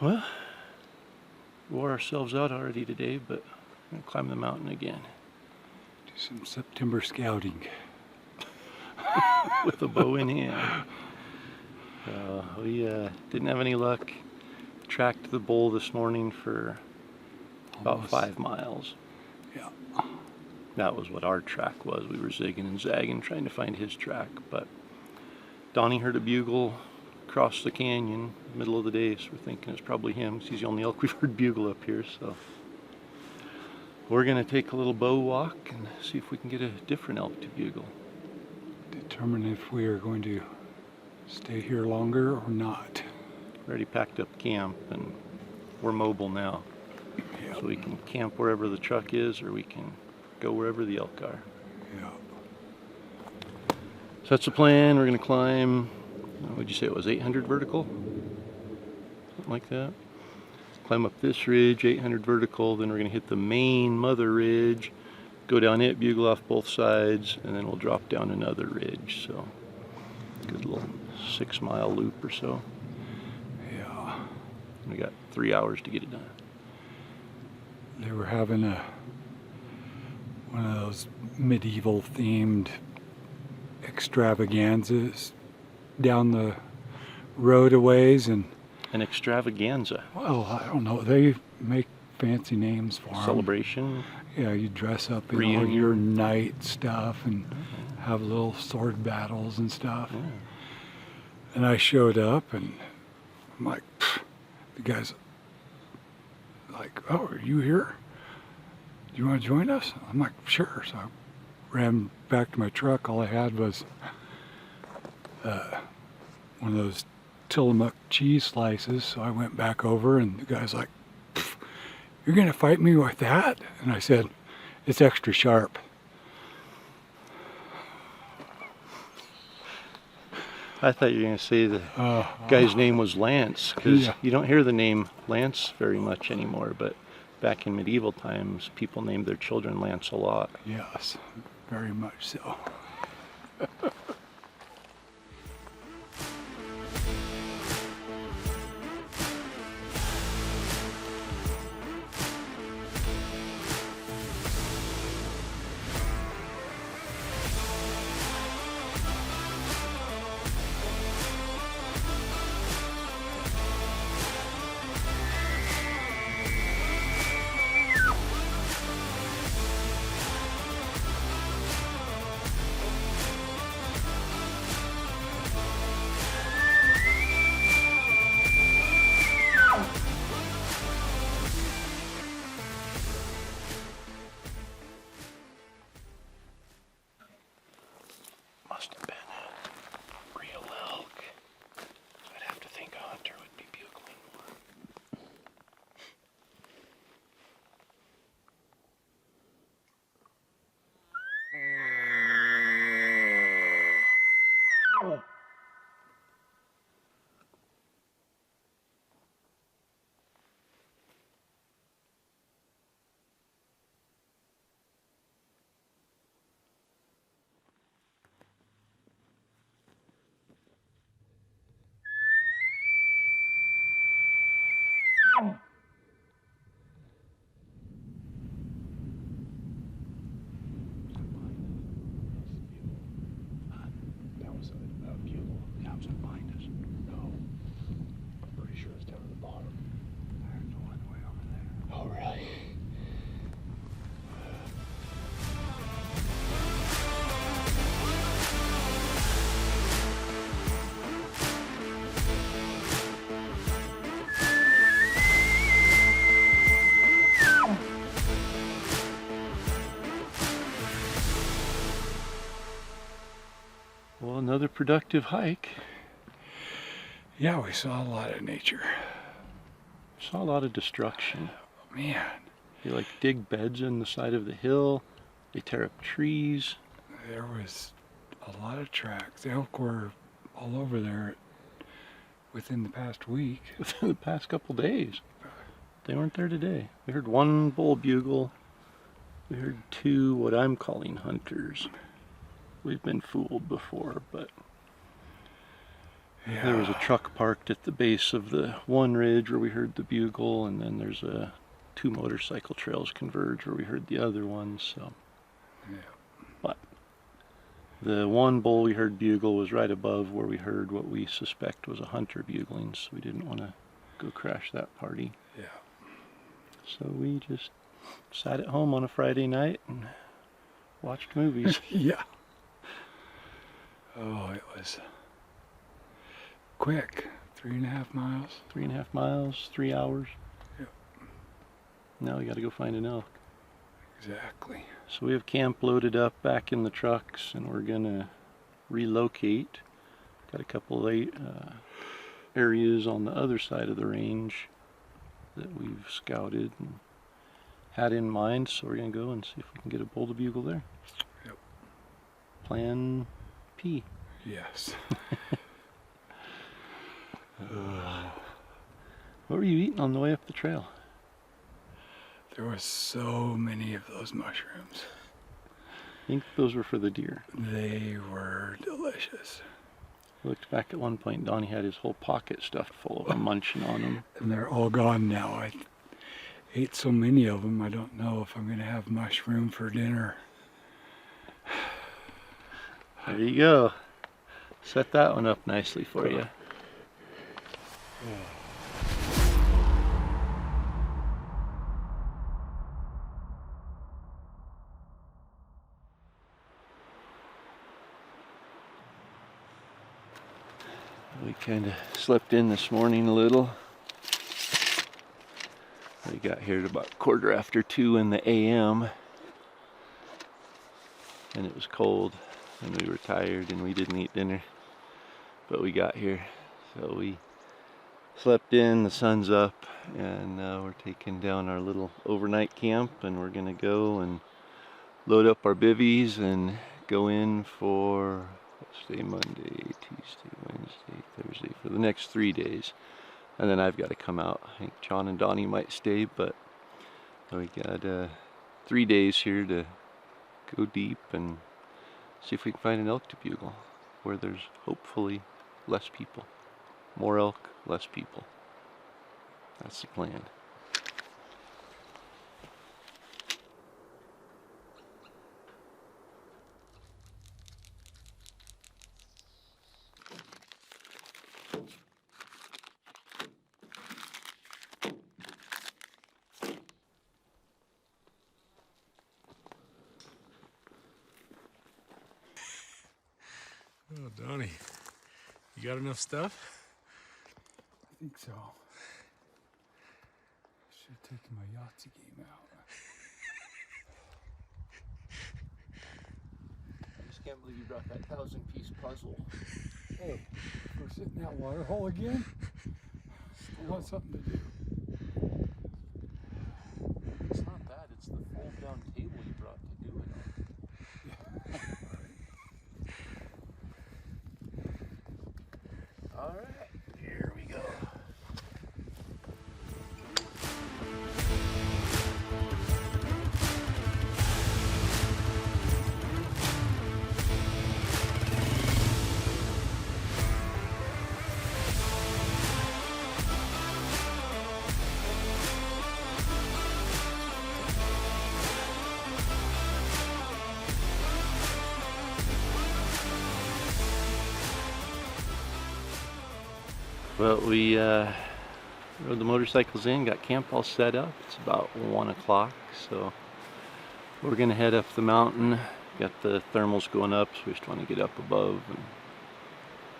Well, wore ourselves out already today, but we're gonna climb the mountain again. Do some September scouting. With a bow in hand. We didn't have any luck. Tracked the bull this morning for about 5 miles. Yeah. That was what our track was. We were zigging and zagging trying to find his track, but Donnie heard a bugle across the canyon middle of the day, so we're thinking it's probably him, 'cause he's the only elk we've heard bugle up here. So we're gonna take a little bow walk and see if we can get a different elk to bugle. Determine if we are going to stay here longer or not. We already packed up camp and we're mobile now. Yep. So we can camp wherever the truck is, or we can go wherever the elk are. Yeah. So that's the plan. We're gonna climb, what'd you say it was, 800 vertical? Something like that. Climb up this ridge, 800 vertical, then we're gonna hit the main mother ridge, go down it, bugle off both sides, and then we'll drop down another ridge. So good little 6-mile loop or so. Yeah. We got 3 hours to get it done. They were having one of those medieval themed extravaganzas down the road a ways, and An extravaganza. well, I don't know, they make fancy names for them. Celebration. Yeah, you dress up in all Reunion. your knight stuff and have little sword battles and stuff. Yeah. And I showed up and I'm like, pfft. The guy's like, oh, are you here? Do you want to join us? I'm like, sure. So I ran back to my truck. All I had was one of those Tillamook cheese slices. So I went back over and the guy's like, you're going to fight me with that? And I said, it's extra sharp. I thought you were going to say the guy's name was Lance, because Yeah. you don't hear the name Lance very much anymore, but back in medieval times, people named their children Lance a lot. Yes, very much so. Must have been a real elk. I'd have to think a hunter would be bugling more. That was a bugle. That was behind us. No. I'm pretty sure it's down at the bottom. There's one way over there. Oh, really? Well, another productive hike. Yeah, we saw a lot of nature. Saw a lot of destruction. Man, They like dig beds in the side of the hill. They tear up trees. there was a lot of tracks. The elk were all over there within the past week. Within the past couple days. They weren't there today. We heard one bull bugle. We heard 2 what I'm calling hunters. We've been fooled before, but Yeah. There was a truck parked at the base of the one ridge where we heard the bugle, and then there's two motorcycle trails converge where we heard the other one. So, Yeah. but the one bull we heard bugle was right above where we heard what we suspect was a hunter bugling, so we didn't want to go crash that party. Yeah. So we just sat at home on a Friday night and watched movies. Yeah. Oh, it was quick. 3.5 miles. 3.5 miles, 3 hours. Yep. Now we got to go find an elk. Exactly. So we have camp loaded up back in the trucks, and we're gonna relocate. Got a couple of areas on the other side of the range that we've scouted and had in mind, so we're gonna go and see if we can get a bull to bugle there. Yep. Plan P. Yes. What were you eating on the way up the trail? There were so many of those mushrooms. I think those were for the deer. They were delicious. I looked back at one point, Donnie had his whole pocket stuffed full of them, munching on them. And they're all gone now. I ate so many of them, I don't know if I'm going to have mushroom for dinner. There you go. Set that one up nicely for you. We kind of slept in this morning a little. We got here at about 2:15 in the a.m. and it was cold and we were tired and we didn't eat dinner, but we got here, so we slept in. The sun's up, and we're taking down our little overnight camp, and we're gonna go and load up our bivvies and go in for, let's say, Monday, Tuesday, Wednesday, Thursday, for the next 3 days. And then I've got to come out. I think John and Donnie might stay, but we got 3 days here to go deep and see if we can find an elk to bugle where there's hopefully less people. More elk, less people. That's the plan. Oh, Donnie, you got enough stuff? I think so. Should have taken my Yahtzee game out. I just can't believe you brought that 1,000-piece puzzle. Hey, we're sitting in that water hole again. I want something to do. It's not that, it's the fold-down table you brought to do it on. All right, here we go. Well, we rode the motorcycles in, got camp all set up. It's about 1 o'clock, so we're gonna head up the mountain. Got the thermals going up, so we just want to get up above and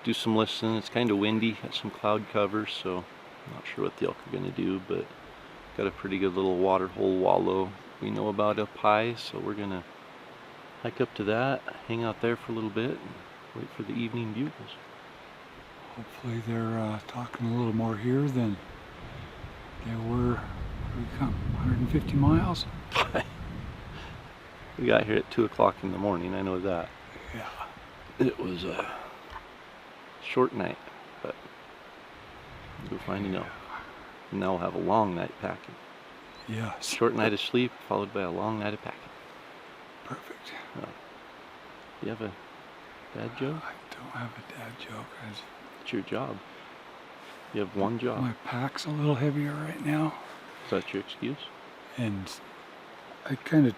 do some listening. It's kind of windy, got some cloud cover, so I'm not sure what the elk are gonna do, but got a pretty good little water hole wallow we know about up high, so we're gonna hike up to that, hang out there for a little bit, and wait for the evening bugles. Hopefully they're talking a little more here than they were. We come 150 miles. We got here at 2 o'clock in the morning, I know that. Yeah. It was a short night, but we'll find an elk. And now we'll have a long night packing. Yes. Short night of sleep, followed by a long night of packing. Perfect. You have a dad joke? I don't have a dad joke. It's your job. You have one job. My pack's a little heavier right now, Is that your excuse? and I kind of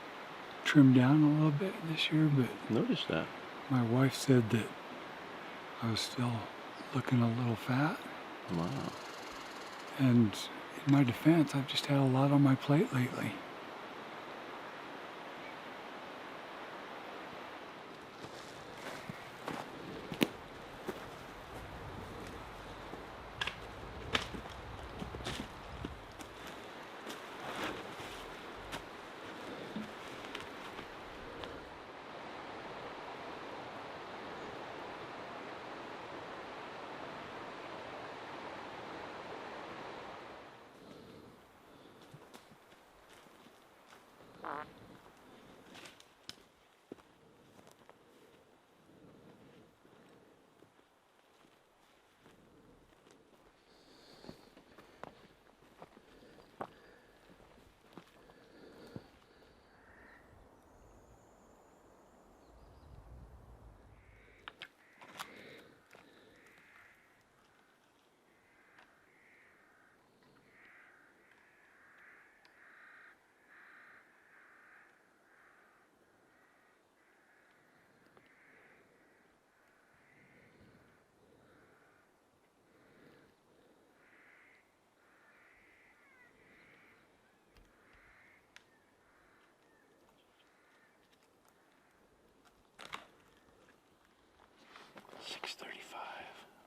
trimmed down a little bit this year, but Notice that. my wife said that I was still looking a little fat. Wow. And in my defense, I've just had a lot on my plate lately.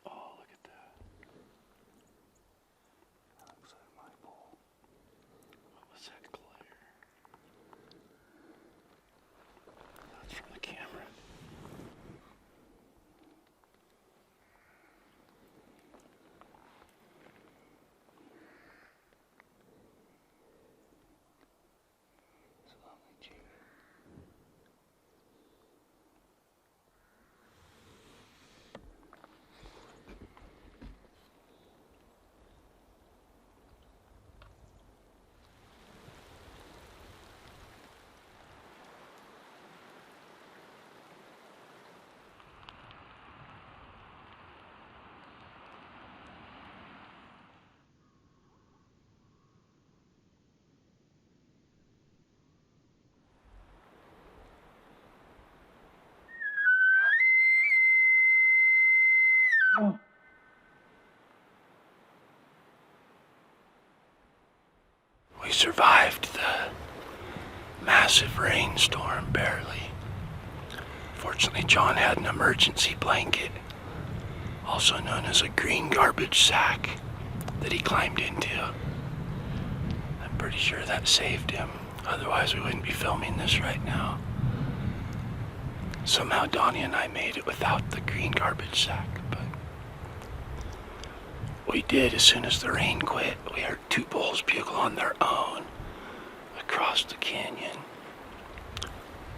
Oh, look at that. That looks like my pole. What was that glare? That's from the camera. It's lovely, Jamie. We survived the massive rainstorm, barely. Fortunately, John had an emergency blanket, also known as a green garbage sack, that he climbed into. I'm pretty sure that saved him. Otherwise, we wouldn't be filming this right now. Somehow Donnie and I made it without the green garbage sack, but we did as soon as the rain quit. We heard two bulls bugle on their own across the canyon.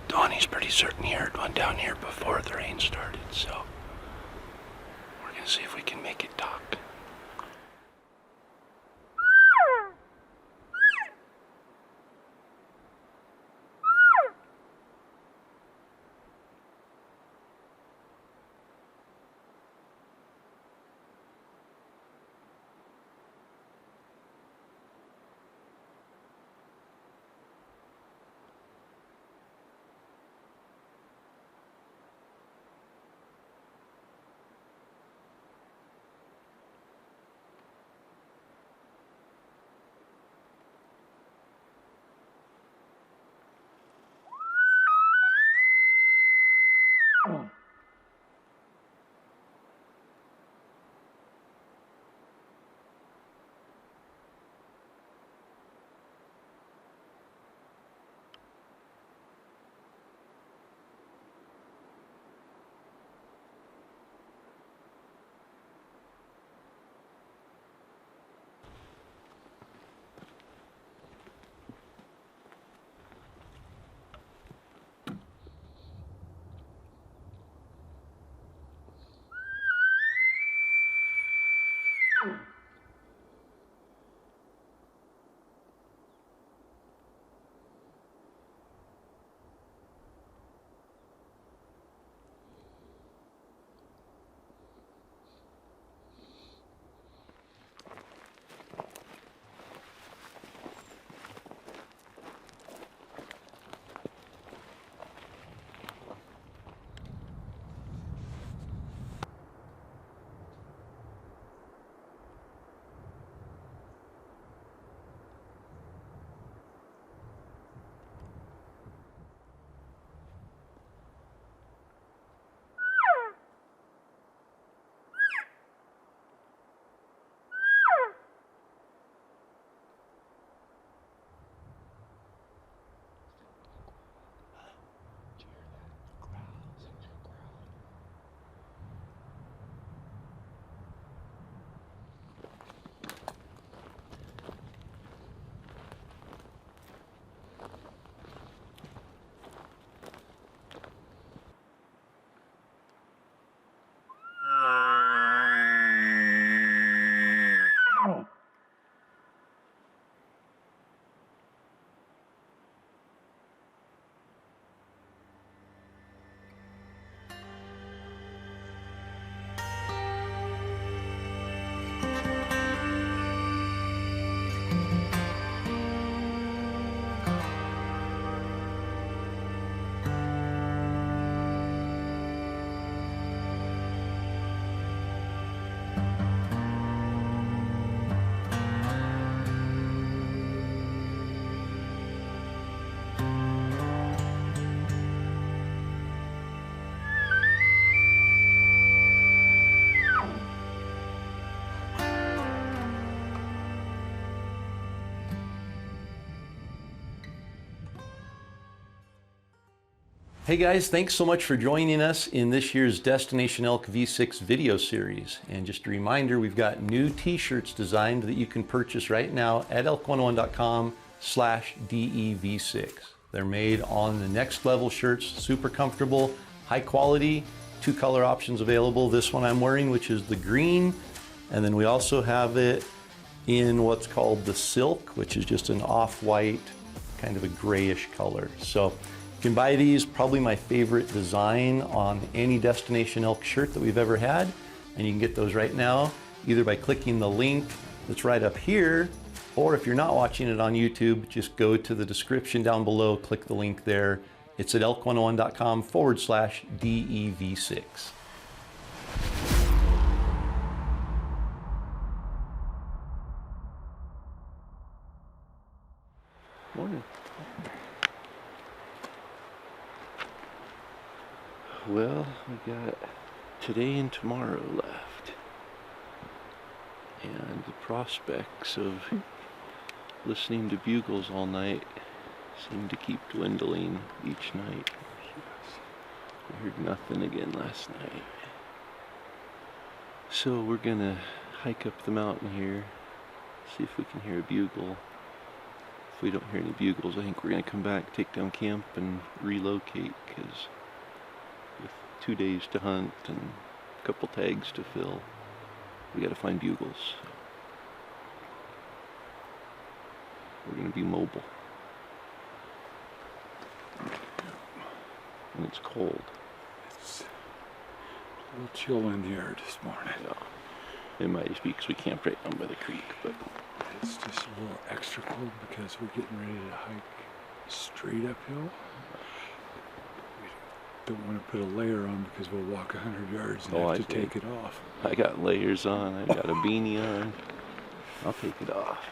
Donnie's pretty certain he heard one down here before the rain started, so we're gonna see if we can make it talk. Hey guys, thanks so much for joining us in this year's Destination Elk V6 video series. And just a reminder, we've got new t-shirts designed that you can purchase right now at elk101.com/DEV6. They're made on the next level shirts, super comfortable, high quality, 2 color options available. This one I'm wearing, which is the green, and then we also have it in what's called the silk, which is just an off-white, kind of a grayish color. So you can buy these, probably my favorite design on any Destination Elk shirt that we've ever had. And you can get those right now, either by clicking the link that's right up here, or if you're not watching it on YouTube, just go to the description down below, click the link there. It's at elk101.com/DEV6. Morning. Well, we got today and tomorrow left, and the prospects of listening to bugles all night seem to keep dwindling each night. We heard nothing again last night. So we're gonna hike up the mountain here, see if we can hear a bugle. If we don't hear any bugles, I think we're gonna come back, take down camp, and relocate, because with 2 days to hunt and a couple tags to fill, we gotta find bugles. We're gonna be mobile. And it's cold. It's a little chill in the air this morning. Yeah. It might just be because we camped right down by the creek, but It's just a little extra cold because we're getting ready to hike straight uphill. We don't want to put a layer on because we'll walk 100 yards and have to take it off. I got layers on, I got a beanie on. I'll take it off.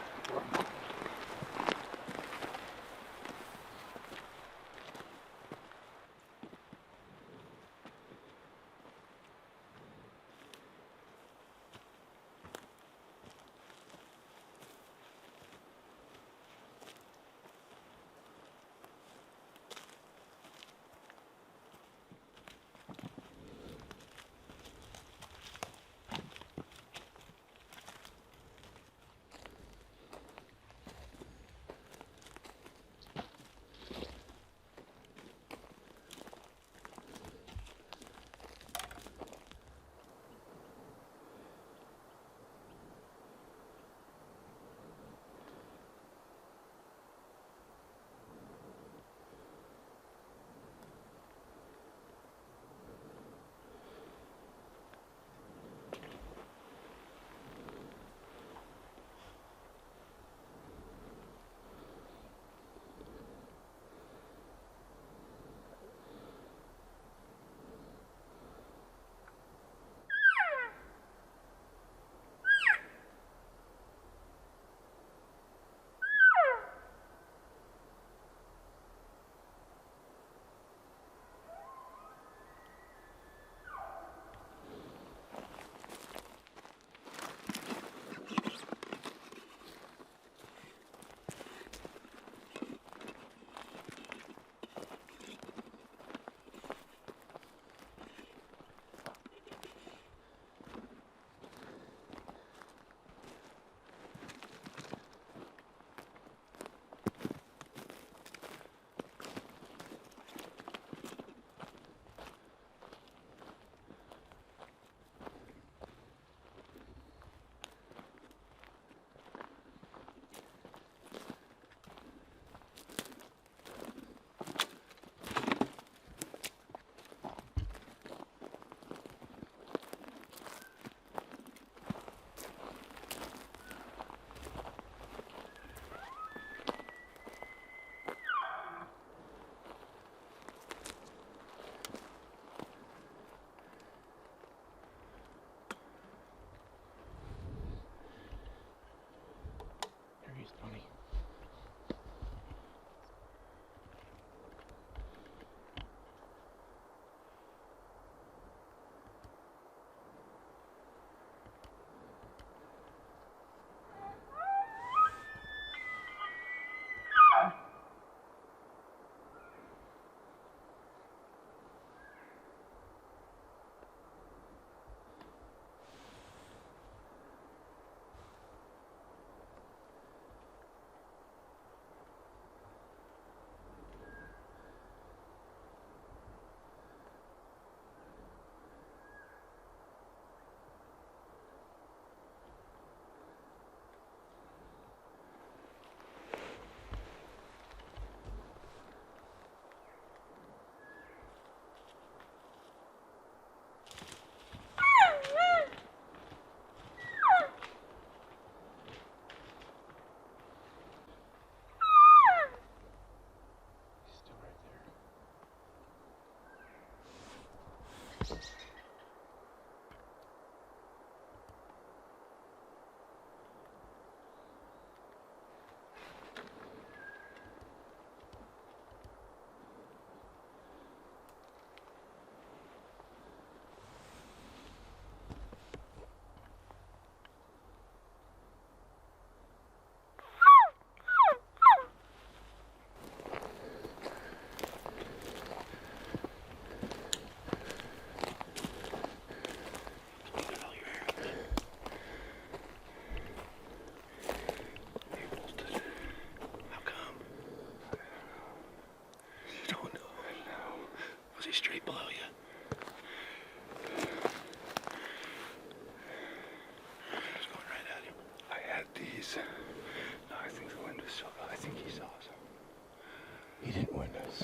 didn't witness.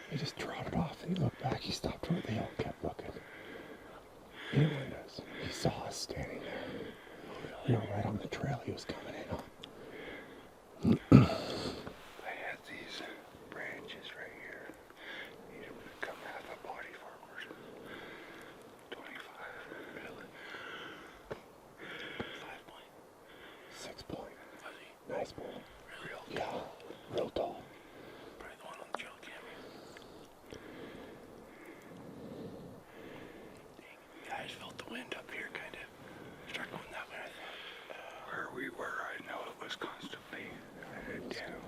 He just trotted off. He looked back. He stopped where the elk kept looking. He didn't witness. He saw us standing there. We were right on the trail he was coming in on. I had these branches right here. Needed to come half a body forward. 25. Really? 5 point. 6 point. Fuzzy. Nice point. Real. Yeah, real tall. Probably the one on the trail camera. Dang. Yeah, I just felt the wind up here kind of. Start going that way, I thought. Where we were, I know it was constantly headed down.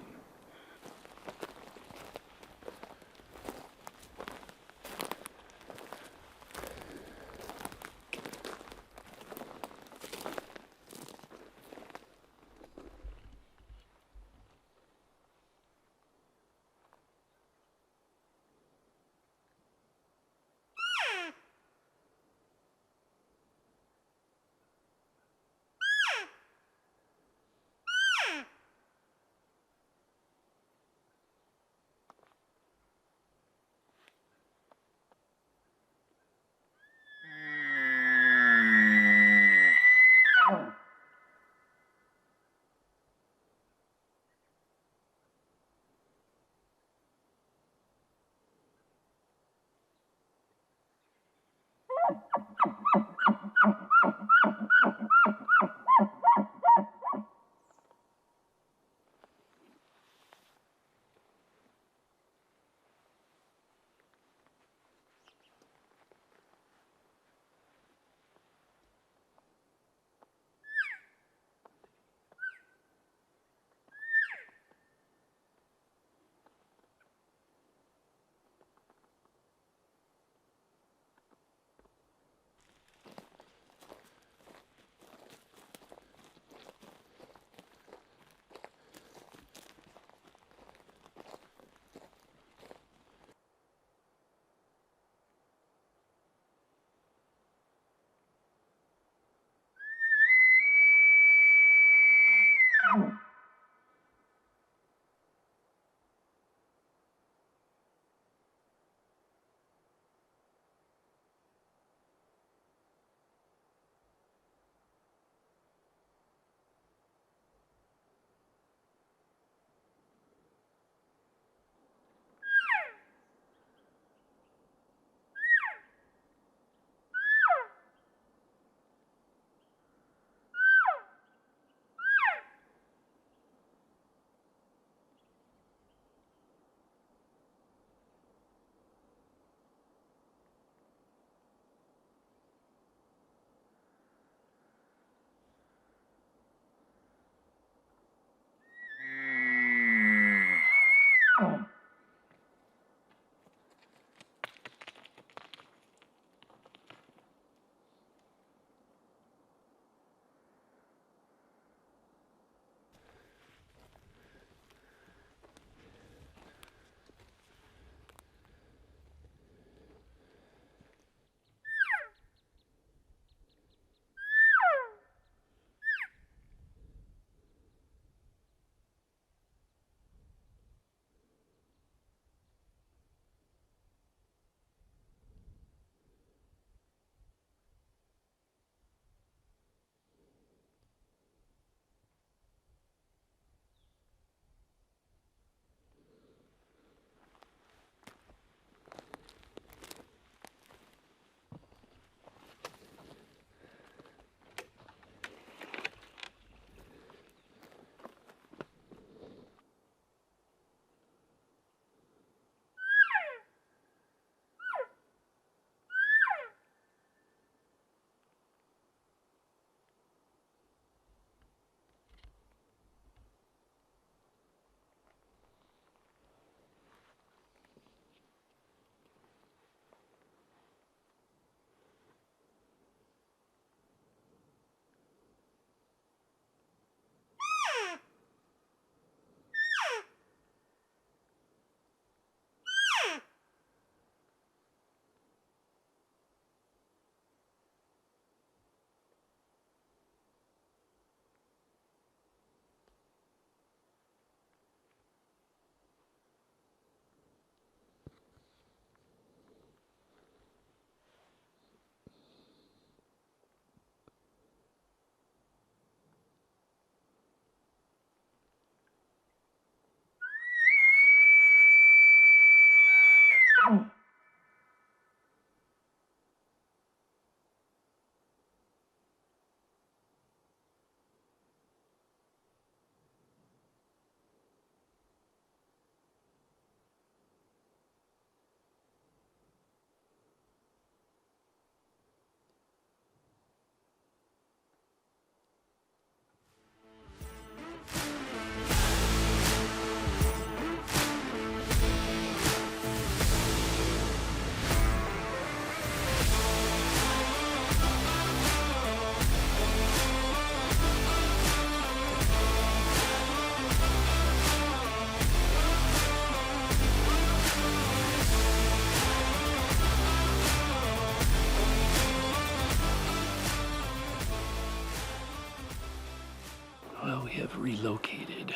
relocated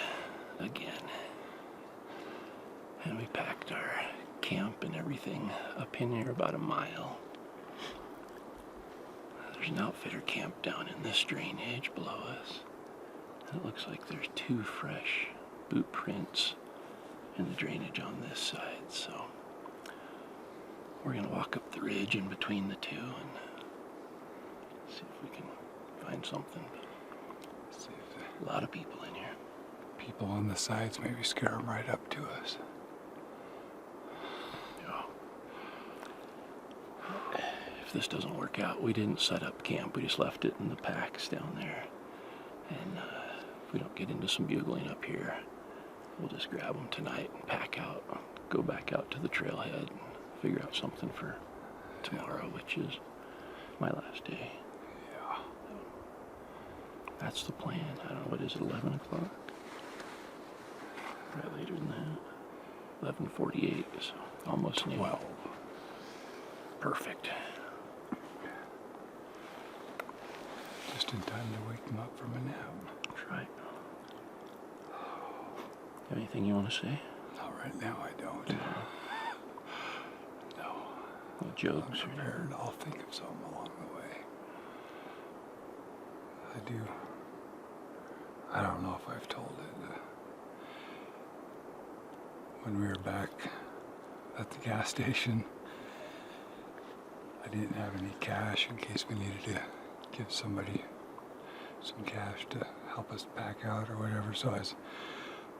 again. And we packed our camp and everything up in here about a mile. There's an outfitter camp down in this drainage below us. And it looks like there's 2 fresh boot prints in the drainage on this side. So we're gonna walk up the ridge in between the 2 and see if we can find something. See if A lot of people in here. the people on the sides maybe scare them right up to us. If this doesn't work out, we didn't set up camp. We just left it in the packs down there. And if we don't get into some bugling up here, we'll just grab them tonight and pack out, go back out to the trailhead and figure out something for tomorrow, which is my last day. Yeah. That's the plan. I don't know, what is it, 11 o'clock? Right later than that. 11:48, so almost noon. 12. Perfect. Just in time to wake them up from a nap. That's right. Have anything you want to say? Not right now, I don't. No. No jokes I'm or prepared. I'll think of something along the way. I don't know if I've told it. When we were back at the gas station, I didn't have any cash in case we needed to give somebody some cash to help us pack out or whatever. So I was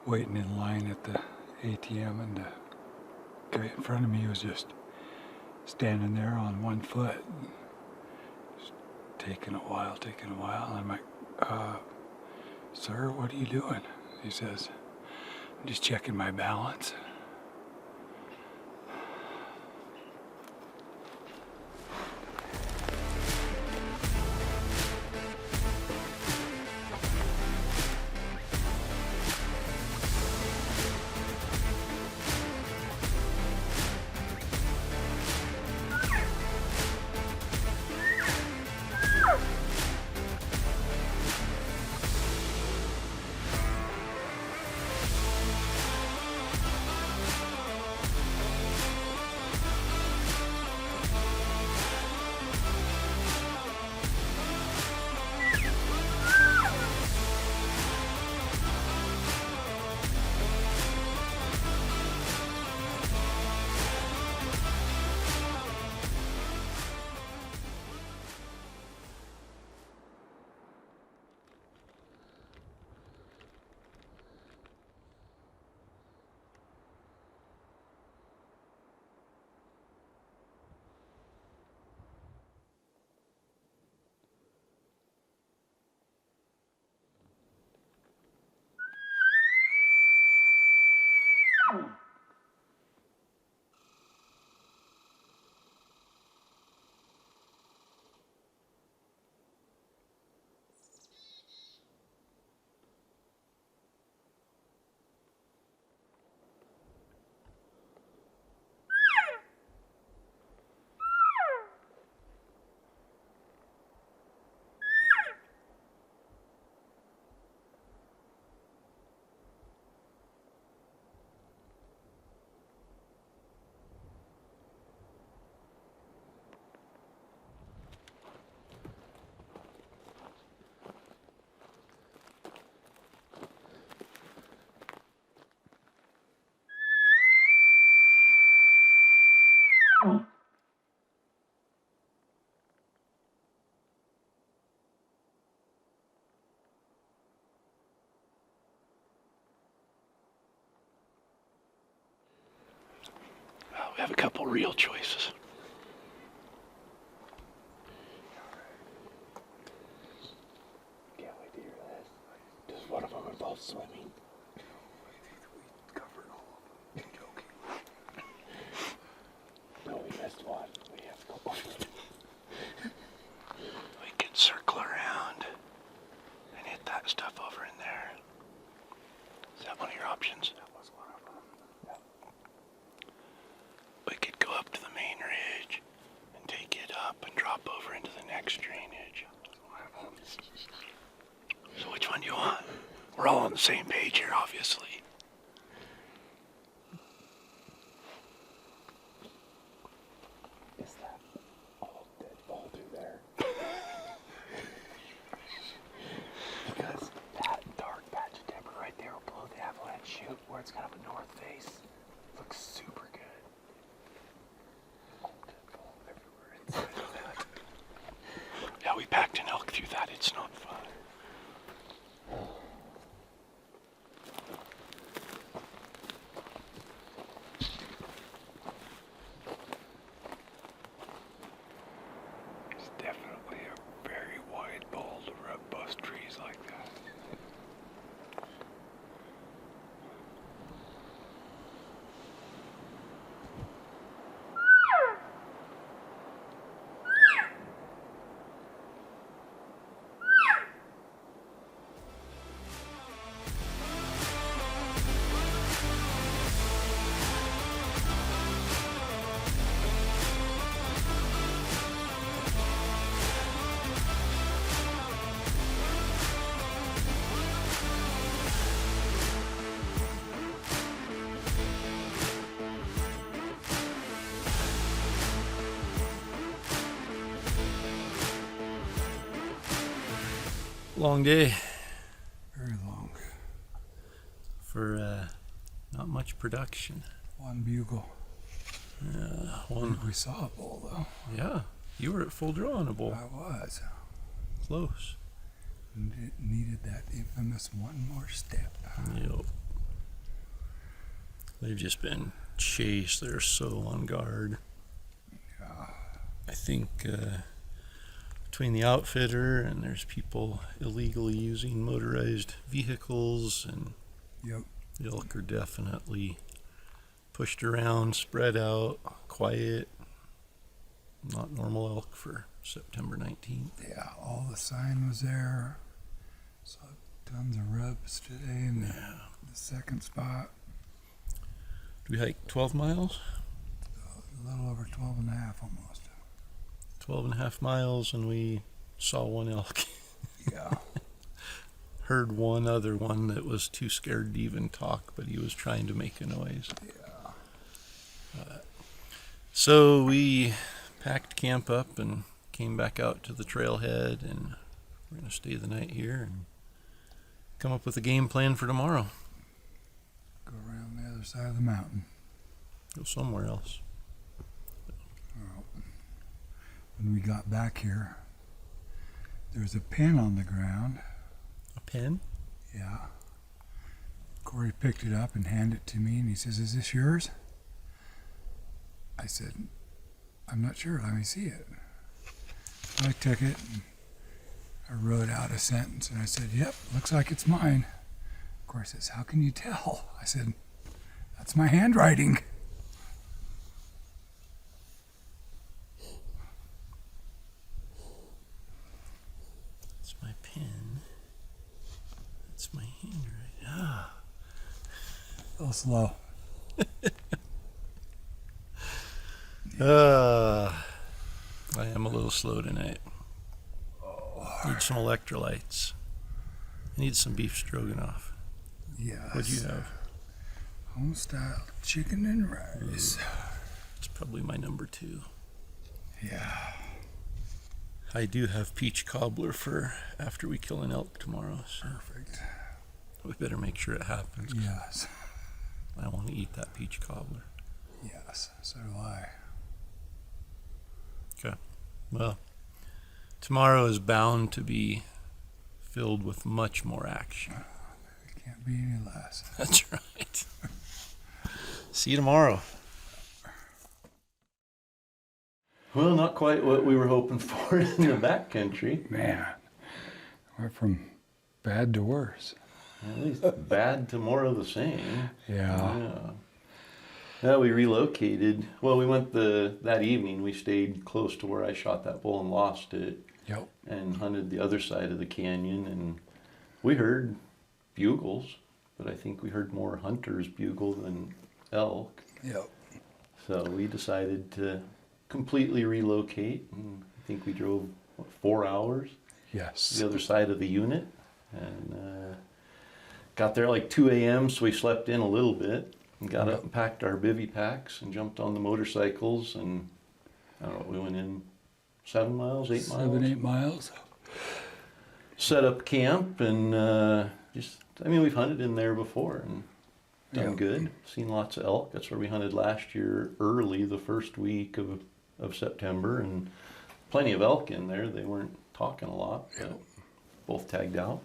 waiting in line at the ATM, and the guy in front of me was just standing there on one foot, just taking a while. And I'm like, sir, what are you doing? He says, I'm just checking my balance. We have a couple real choices. Can't wait to hear this. Does one of them involve swimming? We covered all of them. Joking. No, we missed one. We have a couple. We could circle around and hit that stuff over in there. Is that one of your options? That was one of them. Yeah. We could go up to the main ridge and take it up and drop over into the next drainage. So which one do you want? We're all on the same page here, obviously. Is that all dead ball through there? Because that dark patch of timber right there below the avalanche chute, where it's kind of a north face, looks super good. All dead ball everywhere inside of that. Yeah, we packed an elk through that. It's not fun. It's definitely a very wide ball to bust trees like that. Long day Very long. for not much production. One bugle. One. We saw a bull though. Yeah, you were at full draw on a bull. I was. Close. Needed that infamous one more step. Yep. They've just been chased. They're so on guard. Yeah. I think between the outfitter and there's people illegally using motorized vehicles, and Yep. the elk are definitely pushed around, spread out, quiet. Not normal elk for September 19th. Yeah, all the sign was there. Saw tons of rubs today in the second spot. We hiked 12 miles, A little over 12 and a half almost. 12 and a half miles, and we saw one elk. Yeah. Heard one other one that was too scared to even talk, but he was trying to make a noise. Yeah. So we packed camp up and came back out to the trailhead, and we're going to stay the night here and come up with a game plan for tomorrow. Go around the other side of the mountain. Go somewhere else. Well, when we got back here, there was a pin on the ground. A pen? Yeah. Corey picked it up and handed it to me, and he says, "Is this yours?" I said, "I'm not sure. Let me see it." So I took it, and I wrote out a sentence, and I said, "Yep, looks like it's mine." Corey says, "How can you tell?" I said, "That's my handwriting." That's my pen. That's my handwriting. Ah. A little slow. I am a little slow tonight. Need some electrolytes. Need some beef stroganoff. Yes. What'd you have? Home style chicken and rice. It's probably my number 2. Yeah. I do have peach cobbler for after we kill an elk tomorrow, so Perfect. we better make sure it happens. Yes. I want to eat that peach cobbler. Yes. So do I. Okay. Well, tomorrow is bound to be filled with much more action. It can't be any less. That's right. See you tomorrow. Well, not quite what we were hoping for in the backcountry. Man, went from bad to worse. At least bad to more of the same. Yeah. Yeah, we relocated. Well, we went that evening. We stayed close to where I shot that bull and lost it, Yep. and hunted the other side of the canyon. And we heard bugles, but I think we heard more hunters bugle than elk. Yep. So we decided to completely relocate, and I think we drove 4 hours to Yes. the other side of the unit, and got there at like 2 a.m. so we slept in a little bit and got up and packed our bivy packs and jumped on the motorcycles, and I don't know, we went in 7 miles, 8 miles. 7, 8 miles. Set up camp and I mean, we've hunted in there before and done good. Seen lots of elk. That's where we hunted last year early, the first week of September, and plenty of elk in there. They weren't talking a lot, but both tagged out.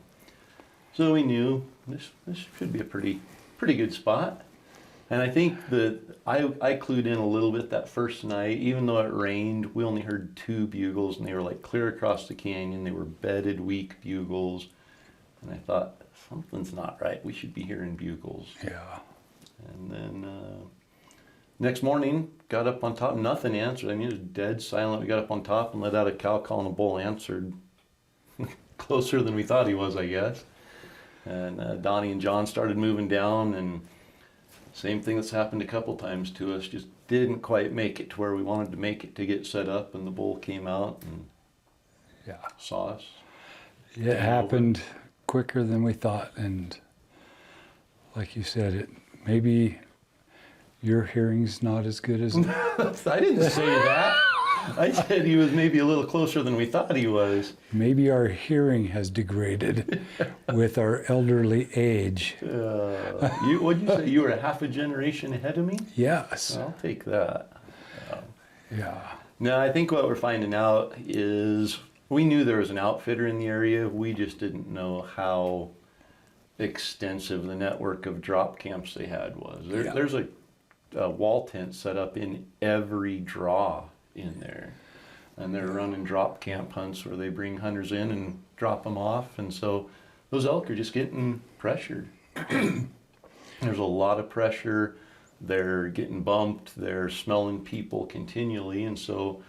So we knew this should be a pretty good spot. And I think that I clued in a little bit that first night. Even though it rained, we only heard 2 bugles, and they were like clear across the canyon. They were bedded, weak bugles. And I thought, something's not right. We should be hearing bugles. Yeah. And then next morning, got up on top. Nothing answered. I mean, it was dead silent. We got up on top and let out a cow call, and a bull answered. Closer than we thought he was, I guess. And Donnie and John started moving down, and same thing that's happened a couple times to us. Just didn't quite make it to where we wanted to make it to get set up, and the bull came out and saw us. Yeah, it happened quicker than we thought, and like you said, maybe your hearing's not as good as I didn't say that. I said he was maybe a little closer than we thought he was. maybe our hearing has degraded with our elderly age. What'd you say? You were a half a generation ahead of me? Yes. I'll take that. Yeah. No, I think what we're finding out is we knew there was an outfitter in the area. We just didn't know how extensive the network of drop camps they had was. There's a wall tent set up in every draw in there, and they're running drop camp hunts where they bring hunters in and drop them off, and so those elk are just getting pressured. There's a lot of pressure. They're getting bumped. They're smelling people continually, and so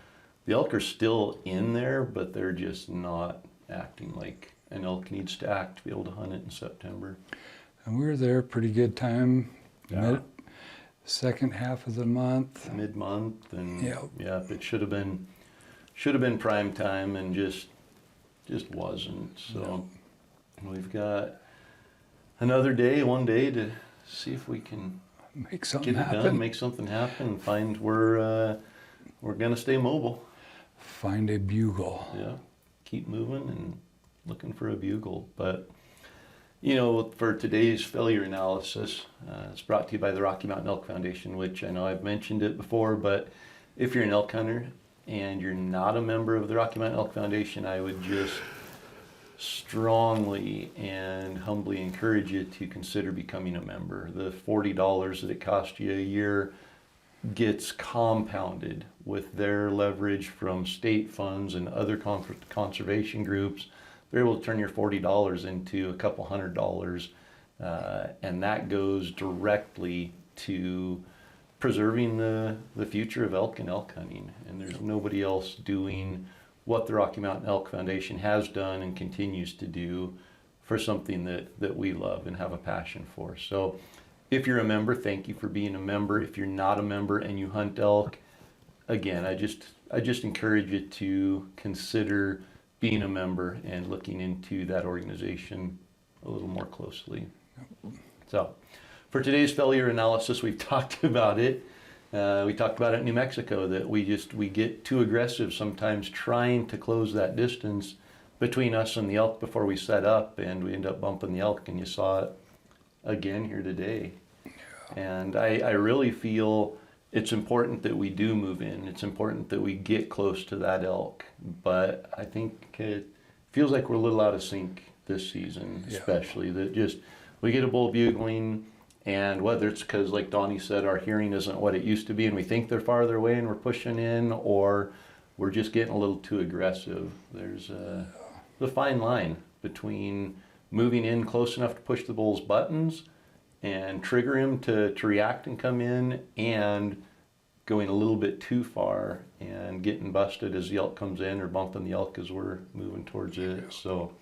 the elk are still in there, but they're just not acting like an elk needs to act to be able to hunt it in September. And we were there pretty good time. Second half of the month. Mid-month, and it should have been prime time, and just wasn't. So we've got one day to see if we can make something get it happen. done, make something happen, and find we're gonna stay mobile. Find a bugle. Yeah, keep moving and looking for a bugle. But you know, for today's failure analysis, it's brought to you by the Rocky Mountain Elk Foundation, which I know I've mentioned it before, but if you're an elk hunter and you're not a member of the Rocky Mountain Elk Foundation, I would just strongly and humbly encourage you to consider becoming a member. The $40 that it costs you a year gets compounded with their leverage from state funds and other conservation groups. They're able to turn your $40 into a couple $100, and that goes directly to preserving the future of elk and elk hunting. And there's nobody else doing what the Rocky Mountain Elk Foundation has done and continues to do for something that we love and have a passion for. So if you're a member, thank you for being a member. If you're not a member and you hunt elk, again, I just encourage you to consider being a member and looking into that organization a little more closely. So for today's failure analysis, we've talked about it. We talked about it in New Mexico, that we get too aggressive sometimes trying to close that distance between us and the elk before we set up, and we end up bumping the elk, and you saw it again here today. And I really feel it's important that we do move in. It's important that we get close to that elk. But I think it feels like we're a little out of sync this season, especially. That just, we get a bull bugling, and whether it's because, like Donnie said, our hearing isn't what it used to be and we think they're farther away and we're pushing in, or we're just getting a little too aggressive. There's the fine line between moving in close enough to push the bull's buttons and trigger him to react and come in, and going a little bit too far and getting busted as the elk comes in, or bumping the elk as we're moving towards it. So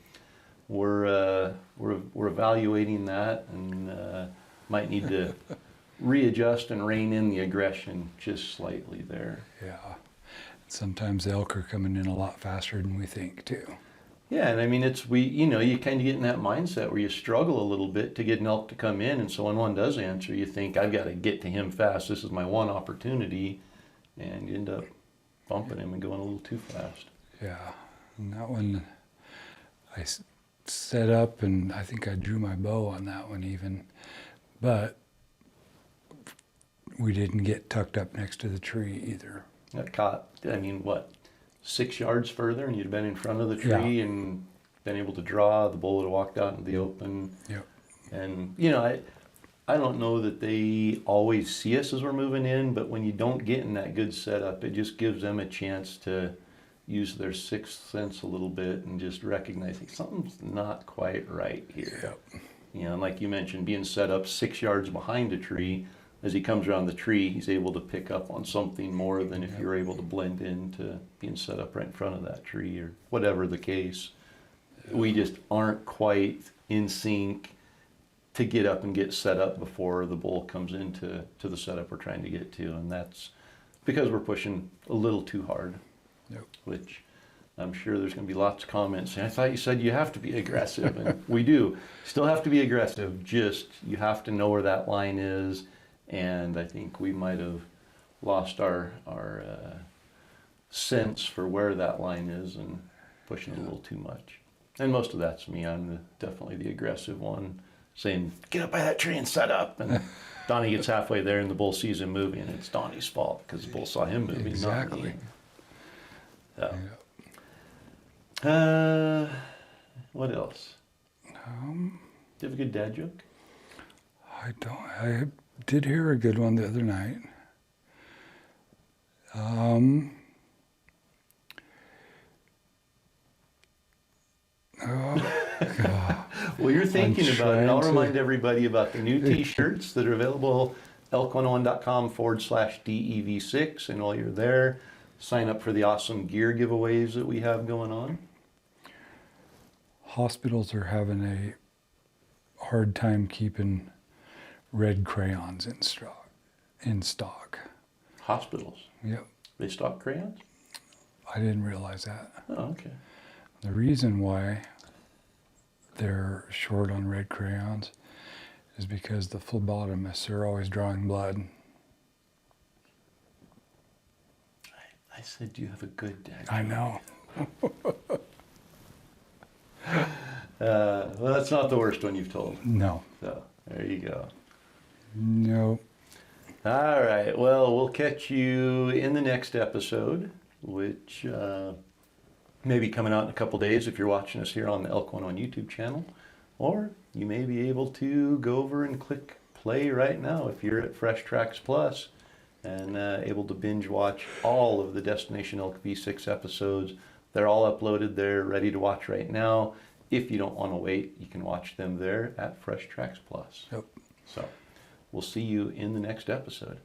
we're evaluating that, and might need to readjust and rein in the aggression just slightly there. Yeah. Sometimes elk are coming in a lot faster than we think too. Yeah, and I mean, you kind of get in that mindset where you struggle a little bit to get an elk to come in, and so when one does answer, you think, I've got to get to him fast. This is my one opportunity, and you end up bumping him and going a little too fast. Yeah, and that one, set up, and I think I drew my bow on that one even, but we didn't get tucked up next to the tree either. Got caught, I mean, what, 6 yards further, and you'd have been in front of the tree and been able to draw. The bull would have walked out into the open. Yep. And, I don't know that they always see us as we're moving in, but when you don't get in that good setup, it just gives them a chance to use their sixth sense a little bit and just recognize something's not quite right here. Yep. And like you mentioned, being set up 6 yards behind a tree, as he comes around the tree, he's able to pick up on something more than if you're able to blend into being set up right in front of that tree or whatever the case. We just aren't quite in sync to get up and get set up before the bull comes into the setup we're trying to get to, and that's because we're pushing a little too hard. Yep. Which I'm sure there's going to be lots of comments saying, I thought you said you have to be aggressive, and we do. Still have to be aggressive, just you have to know where that line is, and I think we might have lost our sense for where that line is and pushing it a little too much. And most of that's me. I'm definitely the aggressive one, saying, get up by that tree and set up. And Donnie gets halfway there and the bull sees him moving, and it's Donnie's fault because the bull saw him moving, Exactly. not me. So. Yeah. What else? Do you have a good dad joke? I did hear a good one the other night. Well, you're thinking about it. I'll trying remind to- everybody about the new t-shirts that are available, elk101.com/DEV6. And while you're there, sign up for the awesome gear giveaways that we have going on. Hospitals are having a hard time keeping red crayons in stock. Hospitals, Yep. they stock crayons? I didn't realize that. Oh, okay. The reason why they're short on red crayons is because the phlebotomists are always drawing blood. I said, do you have a good dad? I know. Well, that's not the worst one you've told. No. So, there you go. No. All right. Well, we'll catch you in the next episode, which may be coming out in a couple days if you're watching us here on the Elk101 YouTube channel. Or you may be able to go over and click play right now if you're at Fresh Tracks Plus and able to binge watch all of the Destination Elk V6 episodes. They're all uploaded there, ready to watch right now. If you don't want to wait, you can watch them there at Fresh Tracks Plus. Yep. So we'll see you in the next episode.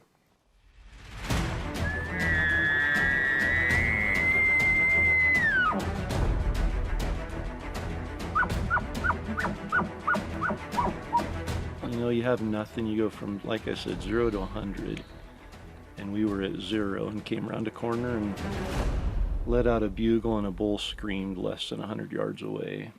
You have nothing. You go from, like I said, 0 to 100. And we were at 0 and came around a corner and let out a bugle, and a bull screamed less than 100 yards away.